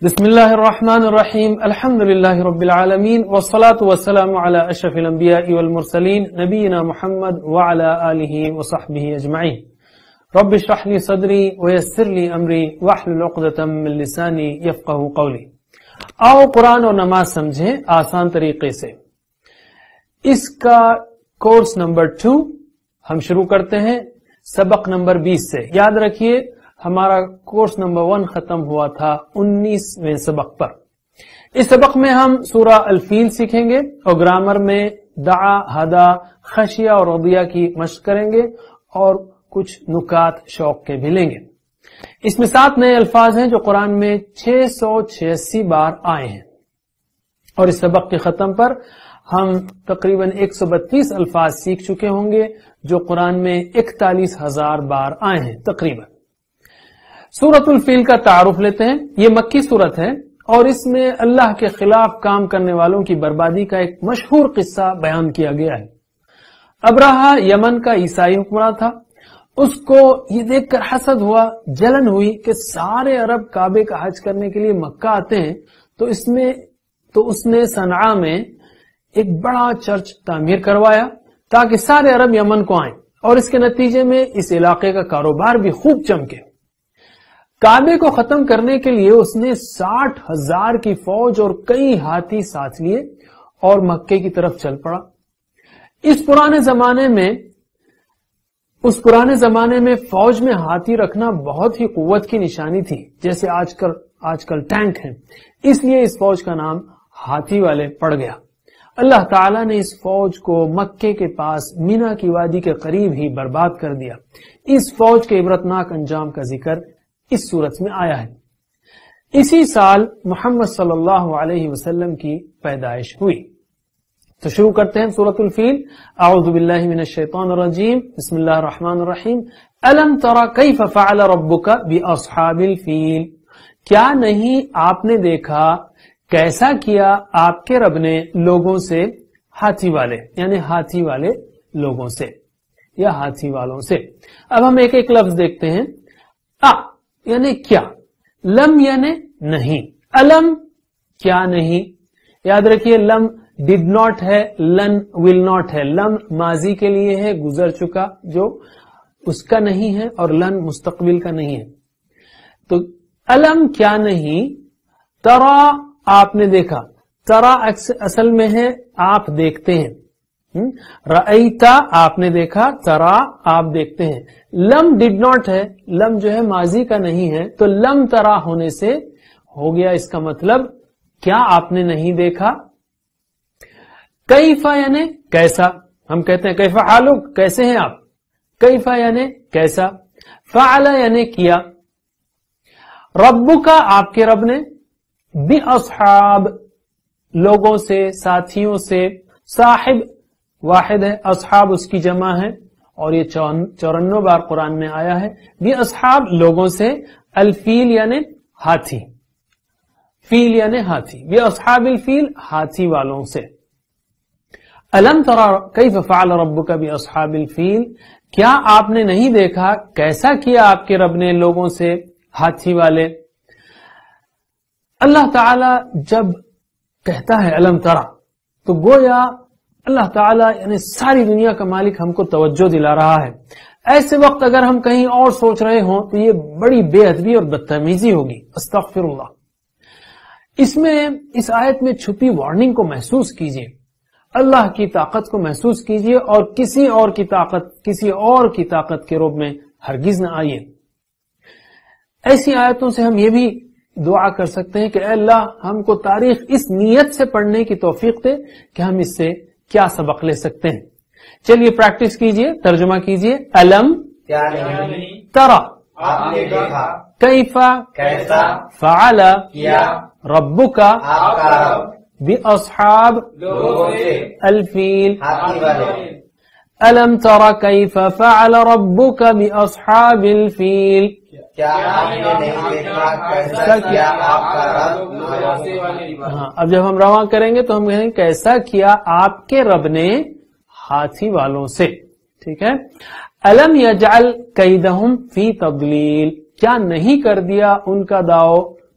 بسم اللہ الرحمن الرحیم الحمد للہ رب العالمین والصلاة والسلام علی اشرف الانبیاء والمرسلین نبینا محمد وعلی آلہ وصحبہ اجمعین رب اشرح لی صدری ویسر لی امری واحلل عقدۃ من لسانی یفقہوا قولی۔ آؤ قرآن اور نماز سمجھیں آسان طریقے سے۔ اس کا کورس نمبر 2 ہم شروع کرتے ہیں سبق نمبر 20 سے۔ یاد رکھیے ہمارا کورس نمبر 1 ختم ہوا تھا 19ویں سبق پر۔ اس سبق میں ہم سورہ الفیل سیکھیں گے اور گرامر میں دعا، ہدا، خشیہ اور رضیہ کی مشق کریں گے اور کچھ نکات شوق کے بھی لیں گے۔ اس میں 7 نئے الفاظ ہیں جو قرآن میں 686 بار آئے ہیں، اور اس سبق کے ختم پر ہم تقریباً 132 الفاظ سیکھ چکے ہوں گے جو قرآن میں 41,000 بار آئے ہیں تقریباً۔ سورۃ الفیل کا تعارف لیتے ہیں۔ یہ مکی سورت ہے اور اس میں اللہ کے خلاف کام کرنے والوں کی بربادی کا ایک مشہور قصہ بیان کیا گیا ہے۔ ابرہہ یمن کا عیسائی حکمراں تھا، اس کو یہ دیکھ کر حسد ہوا، جلن ہوئی کہ سارے عرب کعبے کا حج کرنے کے لیے مکہ آتے ہیں، تو اس نے صنعاء میں ایک بڑا چرچ تعمیر کروایا تاکہ سارے عرب یمن کو آئیں، اور اس کے نتیجے میں اس علاقے کا کاروبار بھی خوب چمکے۔ کعبے کو ختم کرنے کے لیے اس نے 60,000 کی فوج اور کئی ہاتھی ساتھ لیے اور مکے کی طرف چل پڑا۔ اس پرانے زمانے میں فوج میں ہاتھی رکھنا بہت ہی قوت کی نشانی تھی، جیسے آج کل ٹینک ہیں، اس لیے اس فوج کا نام ہاتھی والے پڑ گیا۔ اللہ تعالیٰ نے اس فوج کو مکے کے پاس مینا کی وادی کے قریب ہی برباد کر دیا۔ اس فوج کے عبرتناک انجام کا ذکر اس صورت میں آیا ہے۔ اسی سال محمد صلی اللہ علیہ وسلم کی پیدائش ہوئی۔ تو شروع کرتے ہیں سورۃ الفیل۔ اعوذ باللہ من الشیطان الرجیم، بسم اللہ الرحمن الرحیم۔ الم تر کیف فعل ربک باصحاب الفیل، کیا نہیں آپ نے دیکھا کیسا کیا آپ کے رب نے لوگوں سے، ہاتھی والے یعنی ہاتھی والے لوگوں سے یا ہاتھی والوں سے۔ اب ہم ایک ایک لفظ دیکھتے ہیں۔ یعنی کیا، لم یعنی نہیں، علم کیا نہیں۔ یاد رکھیے لم ڈڈ ناٹ ہے، لن ول ناٹ ہے۔ لم ماضی کے لیے ہے، گزر چکا جو اس کا نہیں ہے، اور لن مستقبل کا نہیں ہے۔ تو علم کیا نہیں، ترا آپ نے دیکھا، ترا اصل میں ہے آپ دیکھتے ہیں، رأیتا آپ نے دیکھا، ترا آپ دیکھتے ہیں۔ لم ڈڈ ناٹ ہے، لم جو ہے ماضی کا نہیں ہے، تو لم ترا ہونے سے ہو گیا اس کا مطلب کیا آپ نے نہیں دیکھا۔ کیفا یعنی کیسا، ہم کہتے ہیں کیفا حالک، کیسے ہیں آپ، کیفا یعنی کیسا۔ فعل یعنی کیا۔ ربک آپ کے رب نے، باصحاب لوگوں سے، ساتھیوں سے، صاحب واحد ہے، اصحاب اس کی جمع ہے، اور یہ 94 بار قرآن میں آیا ہے۔ باصحاب لوگوں سے، الفیل یعنی ہاتھی، فیل یعنی ہاتھی، باصحاب الفیل ہاتھی والوں سے۔ الم تر کیف فعل ربک باصحاب الفیل، کیا آپ نے نہیں دیکھا کیسا کیا آپ کے رب نے لوگوں سے، ہاتھی والے۔ اللہ تعالی جب کہتا ہے الم ترا، تو گویا اللہ تعالیٰ یعنی ساری دنیا کا مالک ہم کو توجہ دلا رہا ہے۔ ایسے وقت اگر ہم کہیں اور سوچ رہے ہوں تو یہ بڑی بے ادبی اور بدتمیزی ہوگی، استغفر اللہ۔ اس آیت میں چھپی وارننگ کو محسوس کیجئے، اللہ کی طاقت کو محسوس کیجئے، اور کسی اور کی طاقت کے روپ میں ہرگز نہ آئیے۔ ایسی آیتوں سے ہم یہ بھی دعا کر سکتے ہیں کہ اے اللہ ہم کو تاریخ اس نیت سے پڑھنے کی توفیق دے کہ ہم اس سے کیا سبق لے سکتے ہیں۔ چلیے پریکٹس کیجئے، ترجمہ کیجئے۔ علم کیا نہیں، ترا آپ نے دیکھا، کیفا کیسا فعل کیا ربک آپ کا رب باصحاب لوگوں سے، الفیل۔ ہاتھی والے۔ الم تر کیف فعل ربک باصحاب الفیل، کیا آپ نے نہیں دیکھا کیسا کیا آپ کا رب لوگوں سے۔ ہاں، اب جب ہم رواں کریں گے تو ہم کہیں کیسا کیا آپ کے رب نے ہاتھی والوں سے، ٹھیک ہے۔ الم یجعل کیدہم فی تضلیل، کیا نہیں کر دیا ان کا داؤ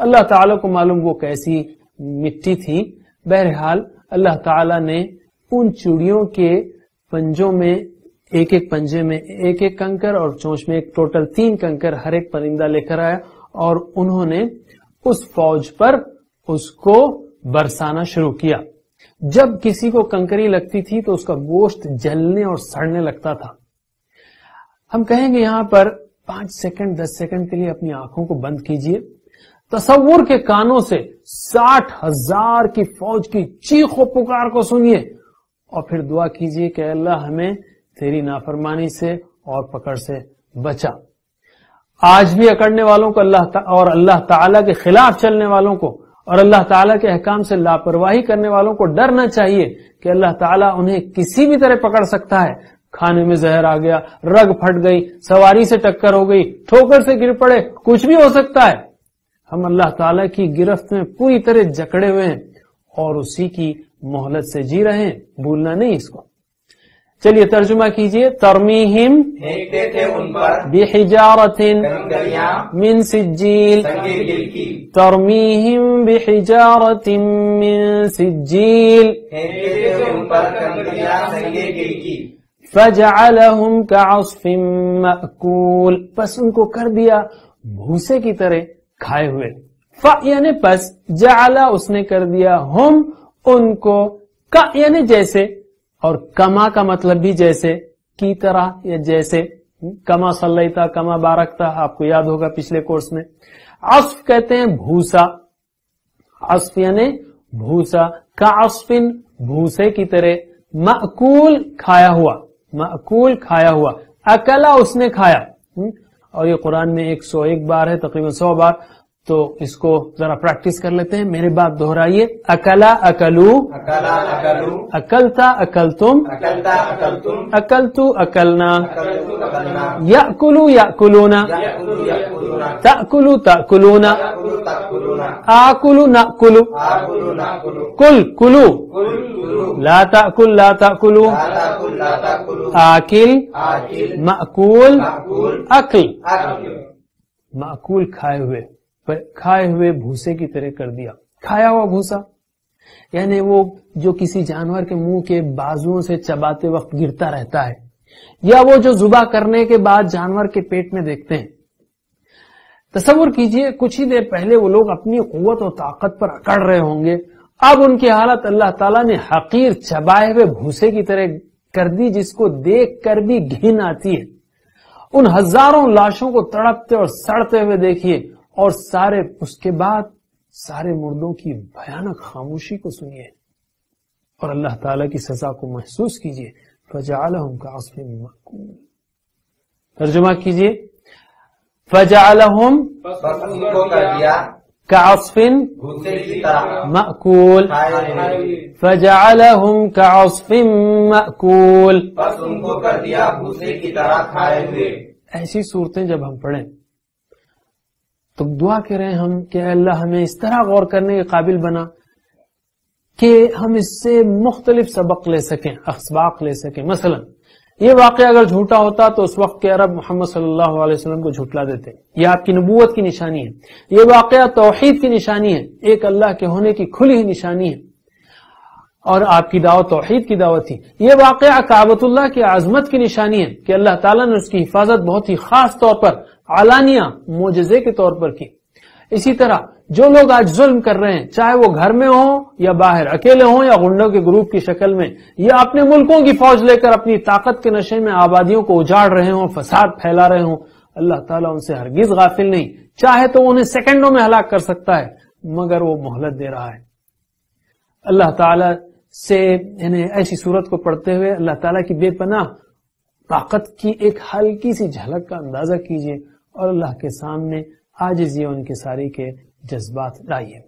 اللہ تعالیٰ کو معلوم وہ کیسی مٹی تھی. بہرحال اللہ تعالیٰ نے ان چڑیوں کے پنجوں میں ایک ایک پنجے میں ایک ایک کنکر اور چونچ میں ایک ٹوٹل 3 کنکر ہر ایک پرندہ لے کر آیا اور انہوں نے اس فوج پر اس کو برسانا شروع کیا. جب کسی کو کنکری لگتی تھی تو اس کا گوشت جلنے اور سڑنے لگتا تھا. ہم کہیں گے یہاں پر 5 سیکنڈ 10 سیکنڈ کے لیے اپنی آنکھوں کو بند کیجئے. تصور کے کانوں سے 60,000 کی فوج کی چیخ و پکار کو سنیے اور پھر دعا کیجئے کہ اللہ ہمیں تیری نافرمانی سے اور پکڑ سے بچا. آج بھی اکڑنے والوں کو اللہ تعالیٰ کے خلاف چلنے والوں کو اور اللہ تعالیٰ کے احکام سے لاپرواہی کرنے والوں کو ڈرنا چاہیے کہ اللہ تعالیٰ انہیں کسی بھی طرح پکڑ سکتا ہے. کھانے میں زہر آ گیا، رگ پھٹ گئی، سواری سے ٹکر ہو گئی، ٹھوکر سے گر پڑے، کچھ بھی ہو سکتا ہے. ہم اللہ تعالیٰ کی گرفت میں پوری طرح جکڑے ہوئے ہیں اور اسی کی مہلت سے جی رہے ہیں، بھولنا نہیں اس کو. چلیے ترجمہ کیجئے. ترمیہم پھینکتے تھے ان پر بحجارۃ کنکریاں من سجیل. سنگی دل کی. ترمیہم بحجارۃ من سجیل پھینکتے تھے ان پر کنکریاں سنگی دل کی. فجعلہم کعصف مأکول، پس ان کو کر دیا بھوسے کی طرح کھائے ہوئے. یعنی پس، جعل اس نے کر دیا، ہم ان کو، کا یعنی جیسے، اور کما کا مطلب بھی جیسے، کی طرح یا جیسے. کما صلیتا، کما بارکتا، آپ کو یاد ہوگا پچھلے کورس میں. عصف کہتے ہیں بھوسا، عصف یعنی بھوسا. کعصف بھوسے کی طرح. مأکول کھایا ہوا، مأکول کھایا ہوا. اکلا اس نے کھایا. اور یہ قرآن میں 101 بار ہے، تقریباً 100 بار. تو اس کو ذرا پریکٹس کر لیتے ہیں. میرے بات دہرائیے. اکلا اکلو، اکلا اکلو، اکلتا اکلتم، اکلتا اکلتم، اکلتو اکلنا، اکلتو اکلنا، یأکلو یأکلون، یأکلو یأکلون، تأکلو تأکلون، تأکلو تأکلون، آکلو نأکلو، آکلو ناکلو، کل کلو، کل کلو، لا تأکل لا تأکلو، لا تأکل لا تأکلو، آکل آکل، مأکول مأکول، اکل. اکل. مأکول کھائے ہوئے، کھائے ہوئے بھوسے کی طرح کر دیا. کھایا ہوا بھوسا یعنی وہ جو کسی جانور کے منہ کے بازوؤں سے چباتے وقت گرتا رہتا ہے، یا وہ جو ذبح کرنے کے بعد جانور کے پیٹ میں دیکھتے ہیں. تصور کیجئے کچھ ہی دیر پہلے وہ لوگ اپنی قوت و طاقت پر اکڑ رہے ہوں گے، اب ان کی حالت اللہ تعالیٰ نے حقیر چبائے ہوئے بھوسے کی طرح کر دی، جس کو دیکھ کر بھی گھن آتی ہے. ان ہزاروں لاشوں کو تڑپتے اور سڑتے ہوئے دیکھیے، اور اس کے بعد سارے مردوں کی بھیانک خاموشی کو سنیے اور اللہ تعالیٰ کی سزا کو محسوس کیجیے. فجعلہم کعصف مأکول. ترجمہ کیجیے. فجعلہم بس ان کو کر دیا کعصف بھوسے کی طرح مأکول. کھائے ہوئے. فجعلہم کعصف مأکول. بس ان کو کر دیا بھوسے کی طرح کھائے ہوئے. ایسی صورتیں جب ہم پڑھیں تو دعا کریں ہم کہ اے اللہ ہمیں اس طرح غور کرنے کے قابل بنا کہ ہم اس سے مختلف سبق لے سکیں، اسباق لے سکیں. مثلا یہ واقعہ اگر جھوٹا ہوتا تو اس وقت کے عرب محمد صلی اللہ علیہ وسلم کو جھٹلا دیتے. یہ آپ کی نبوت کی نشانی ہے. یہ واقعہ توحید کی نشانی ہے، ایک اللہ کے ہونے کی کھلی ہی نشانی ہے، اور آپ کی دعوت توحید کی دعوت تھی. یہ واقعہ کعبۃ اللہ کی عظمت کی نشانی ہے کہ اللہ تعالیٰ نے اس کی حفاظت بہت ہی خاص طور پر علانیہ معجزے کے طور پر کی. اسی طرح جو لوگ آج ظلم کر رہے ہیں، چاہے وہ گھر میں ہوں یا باہر، اکیلے ہوں یا غنڈوں کے گروپ کی شکل میں، یا اپنے ملکوں کی فوج لے کر اپنی طاقت کے نشے میں آبادیوں کو اجاڑ رہے ہوں، فساد پھیلا رہے ہوں، اللہ تعالیٰ ان سے ہرگز غافل نہیں. چاہے تو انہیں سیکنڈوں میں ہلاک کر سکتا ہے، مگر وہ مہلت دے رہا ہے. اللہ تعالیٰ سے ایسی صورت کو پڑھتے ہوئے اللہ تعالیٰ کی بے پناہ طاقت کی ایک ہلکی سی جھلک کا اندازہ کیجیے اور اللہ کے سامنے عاجزی و انکساری کے جذبات لائیے.